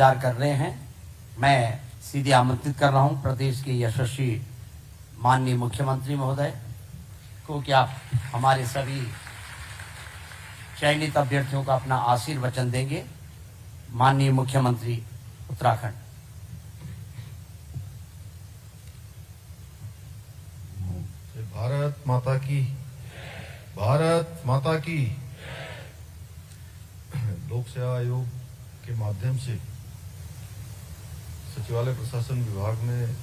कर रहे हैं। मैं सीधे आमंत्रित कर रहा हूं प्रदेश के यशस्वी माननीय मुख्यमंत्री महोदय को कि आप हमारे सभी चयनित अभ्यर्थियों का अपना आशीर्वचन देंगे। माननीय मुख्यमंत्री उत्तराखंड। भारत माता की, भारत माता की। लोक सेवा आयोग के माध्यम से सचिवालय प्रशासन विभाग में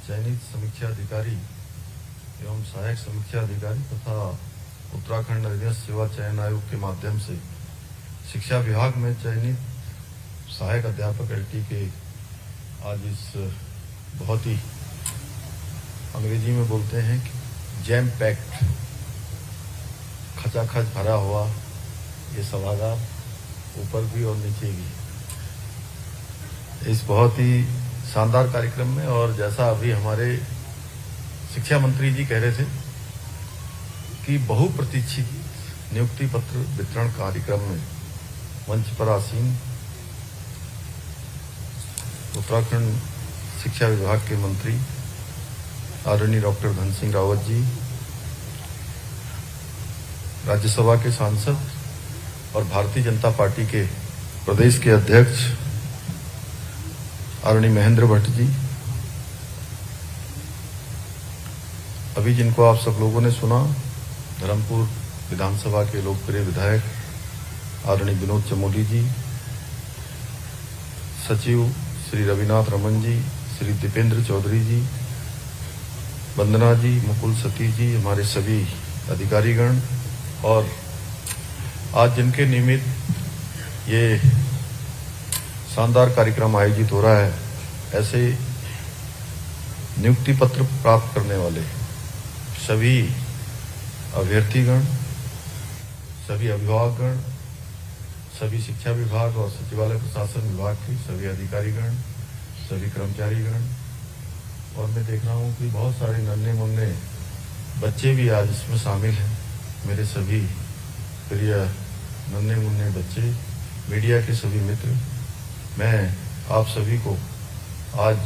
चयनित समीक्षा अधिकारी एवं सहायक समीक्षा अधिकारी तथा उत्तराखंड अधीनस्थ सेवा चयन आयोग के माध्यम से शिक्षा विभाग में चयनित सहायक अध्यापक एलटी के आज इस बहुत ही अंग्रेजी में बोलते हैं कि जैम पैक्ड खचाखच भरा हुआ ये सभागार ऊपर भी और नीचे भी इस बहुत ही शानदार कार्यक्रम में, और जैसा अभी हमारे शिक्षा मंत्री जी कह रहे थे कि बहुप्रतीक्षित नियुक्ति पत्र वितरण कार्यक्रम में मंच पर आसीन उत्तराखंड शिक्षा विभाग के मंत्री आदरणीय डॉक्टर धन सिंह रावत जी, राज्यसभा के सांसद और भारतीय जनता पार्टी के प्रदेश के अध्यक्ष आदरणीय महेंद्र भट्ट जी, अभी जिनको आप सब लोगों ने सुना, धर्मपुर विधानसभा के लोकप्रिय विधायक आदरणीय विनोद चमोली जी, सचिव श्री रविनाथ रमन जी, श्री दीपेंद्र चौधरी जी, वंदना जी, मुकुल सतीश जी, हमारे सभी अधिकारीगण, और आज जिनके निमित्त ये शानदार कार्यक्रम आयोजित हो रहा है, ऐसे नियुक्ति पत्र प्राप्त करने वाले सभी अभ्यर्थीगण, सभी अभिभावकगण, सभी शिक्षा विभाग और सचिवालय प्रशासन विभाग के सभी अधिकारीगण, सभी कर्मचारीगण, और मैं देख रहा हूँ कि बहुत सारे नन्हे मुन्ने बच्चे भी आज इसमें शामिल हैं। मेरे सभी प्रिय नन्हे मुन्ने बच्चे, मीडिया के सभी मित्र, मैं आप सभी को आज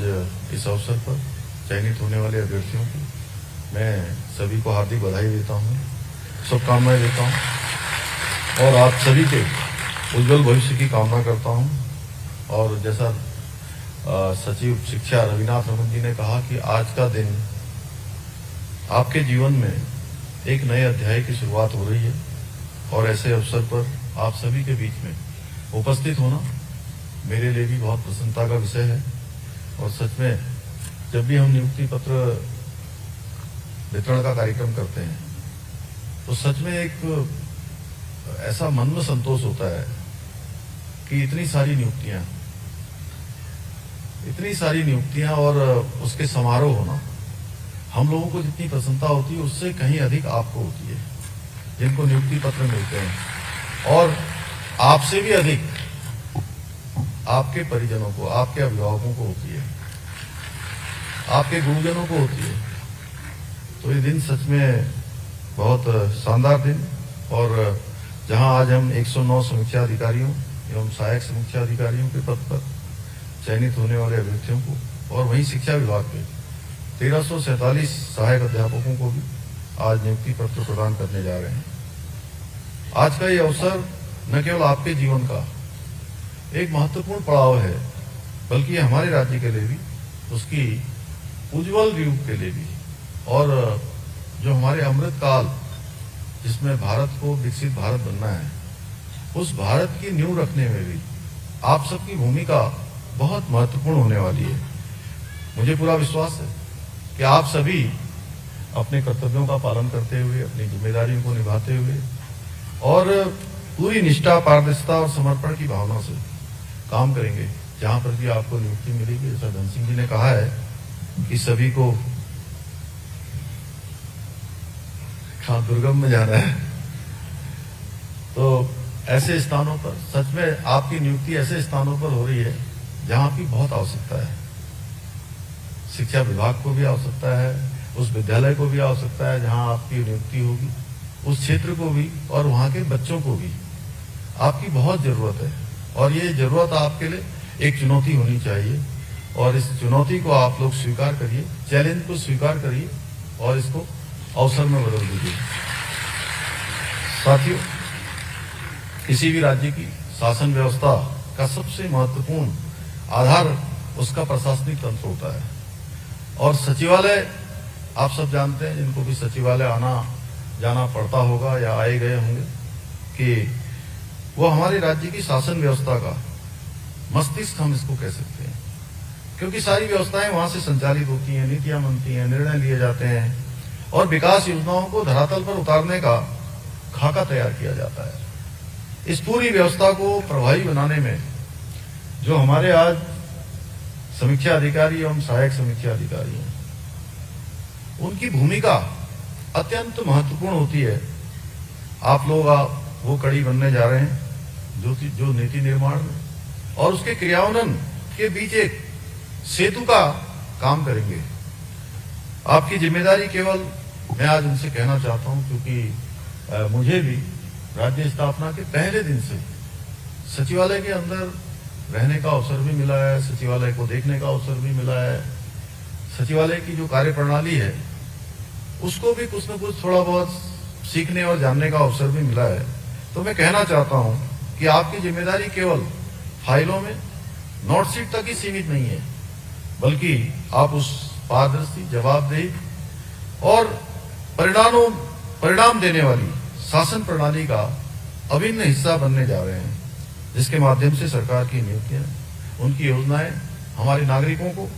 इस अवसर पर चयनित होने वाले अभ्यर्थियों की मैं सभी को हार्दिक बधाई देता हूँ, शुभकामनाएं देता हूँ और आप सभी के उज्जवल भविष्य की कामना करता हूँ। और जैसा सचिव शिक्षा रविनाथ रमन जी ने कहा कि आज का दिन आपके जीवन में एक नए अध्याय की शुरुआत हो रही है, और ऐसे अवसर पर आप सभी के बीच में उपस्थित होना मेरे लिए भी बहुत प्रसन्नता का विषय है। और सच में जब भी हम नियुक्ति पत्र वितरण का कार्यक्रम करते हैं तो सच में एक ऐसा मन में संतोष होता है कि इतनी सारी नियुक्तियां और उसके समारोह होना, हम लोगों को जितनी प्रसन्नता होती है उससे कहीं अधिक आपको होती है जिनको नियुक्ति पत्र मिलते हैं, और आपसे भी अधिक आपके परिजनों को, आपके अभिभावकों को होती है, आपके गुरुजनों को होती है। तो ये दिन सच में बहुत शानदार दिन, और जहां आज हम 109 समीक्षा अधिकारियों एवं सहायक समीक्षा अधिकारियों के पद पर चयनित होने वाले अभ्यर्थियों को, और वहीं शिक्षा विभाग के 1347 सहायक अध्यापकों को भी आज नियुक्ति पत्र प्रदान करने जा रहे हैं। आज का ये अवसर न केवल आपके जीवन का एक महत्वपूर्ण पड़ाव है, बल्कि हमारे राज्य के लिए भी, उसकी उज्जवल युग के लिए भी, और जो हमारे अमृत काल जिसमें भारत को विकसित भारत बनना है, उस भारत की नींव रखने में भी आप सबकी भूमिका बहुत महत्वपूर्ण होने वाली है। मुझे पूरा विश्वास है कि आप सभी अपने कर्तव्यों का पालन करते हुए, अपनी जिम्मेदारियों को निभाते हुए और पूरी निष्ठा, पारदर्शिता और समर्पण की भावना से काम करेंगे जहां पर भी आपको नियुक्ति मिलेगी। जैसा धन सिंह जी ने कहा है कि सभी को दुर्गम में जाना है, तो ऐसे स्थानों पर सच में आपकी नियुक्ति ऐसे स्थानों पर हो रही है जहां की बहुत आवश्यकता है। शिक्षा विभाग को भी आवश्यकता है, उस विद्यालय को भी आवश्यकता है जहां आपकी नियुक्ति होगी, उस क्षेत्र को भी और वहां के बच्चों को भी आपकी बहुत जरूरत है। और ये जरूरत आपके लिए एक चुनौती होनी चाहिए और इस चुनौती को आप लोग स्वीकार करिए, चैलेंज को स्वीकार करिए और इसको अवसर में बदल दीजिए। साथियों, किसी भी राज्य की शासन व्यवस्था का सबसे महत्वपूर्ण आधार उसका प्रशासनिक तंत्र होता है और सचिवालय आप सब जानते हैं, जिनको भी सचिवालय आना जाना पड़ता होगा या आए गए होंगे, कि वो हमारे राज्य की शासन व्यवस्था का मस्तिष्क हम इसको कह सकते हैं, क्योंकि सारी व्यवस्थाएं वहां से संचालित होती हैं, नीतियां बनती हैं, निर्णय लिए जाते हैं और विकास योजनाओं को धरातल पर उतारने का खाका तैयार किया जाता है। इस पूरी व्यवस्था को प्रभावी बनाने में जो हमारे आज समीक्षा अधिकारी एवं सहायक समीक्षा अधिकारी हैं, उनकी भूमिका अत्यंत महत्वपूर्ण होती है। आप लोग वो कड़ी बनने जा रहे हैं जो नीति निर्माण में और उसके क्रियान्वयन के बीच एक सेतु का काम करेंगे। आपकी जिम्मेदारी केवल, मैं आज उनसे कहना चाहता हूं, क्योंकि मुझे भी राज्य स्थापना के पहले दिन से सचिवालय के अंदर रहने का अवसर भी मिला है, सचिवालय को देखने का अवसर भी मिला है, सचिवालय की जो कार्य प्रणाली है उसको भी कुछ न कुछ थोड़ा बहुत सीखने और जानने का अवसर भी मिला है। तो मैं कहना चाहता हूं कि आपकी जिम्मेदारी केवल फाइलों में नोटशीट तक ही सीमित नहीं है, बल्कि आप उस पारदर्शी, जवाबदेही और परिणाम देने वाली शासन प्रणाली का अभिन्न हिस्सा बनने जा रहे हैं, जिसके माध्यम से सरकार की नीतियां, उनकी योजनाएं हमारे नागरिकों को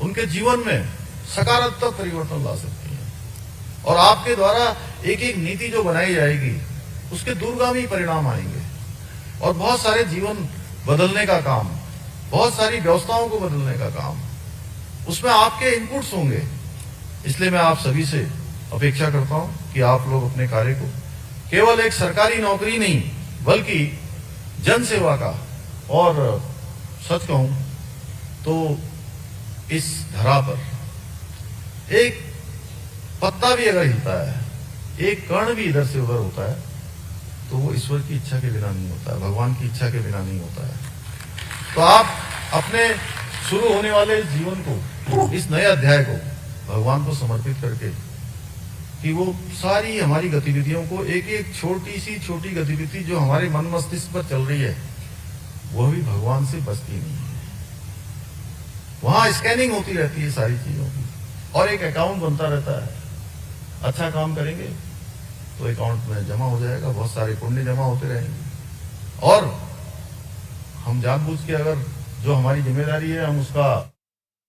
उनके जीवन में सकारात्मक परिवर्तन ला सकती हैं और आपके द्वारा एक एक नीति जो बनाई जाएगी उसके दूरगामी परिणाम आएंगे और बहुत सारे जीवन बदलने का काम, बहुत सारी व्यवस्थाओं को बदलने का काम उसमें आपके इनपुट्स होंगे। इसलिए मैं आप सभी से अपेक्षा करता हूं कि आप लोग अपने कार्य को केवल एक सरकारी नौकरी नहीं बल्कि जन सेवा का, और सच कहूं तो इस धरा पर एक पत्ता भी अगर हिलता है, एक कण भी इधर से उधर होता है, तो वो ईश्वर की इच्छा के बिना नहीं होता है, भगवान की इच्छा के बिना नहीं होता है। तो आप अपने शुरू होने वाले जीवन को, इस नए अध्याय को भगवान को समर्पित करके, कि वो सारी हमारी गतिविधियों को, एक एक छोटी गतिविधि जो हमारे मन मस्तिष्क पर चल रही है, वह भी भगवान से बचती नहीं है। वहां स्कैनिंग होती रहती है सारी चीजों की और एक अकाउंट बनता रहता है। अच्छा काम करेंगे तो अकाउंट में जमा हो जाएगा, बहुत सारे पुण्य जमा होते रहेंगे और हम जानबूझ के अगर जो हमारी जिम्मेदारी है हम उसका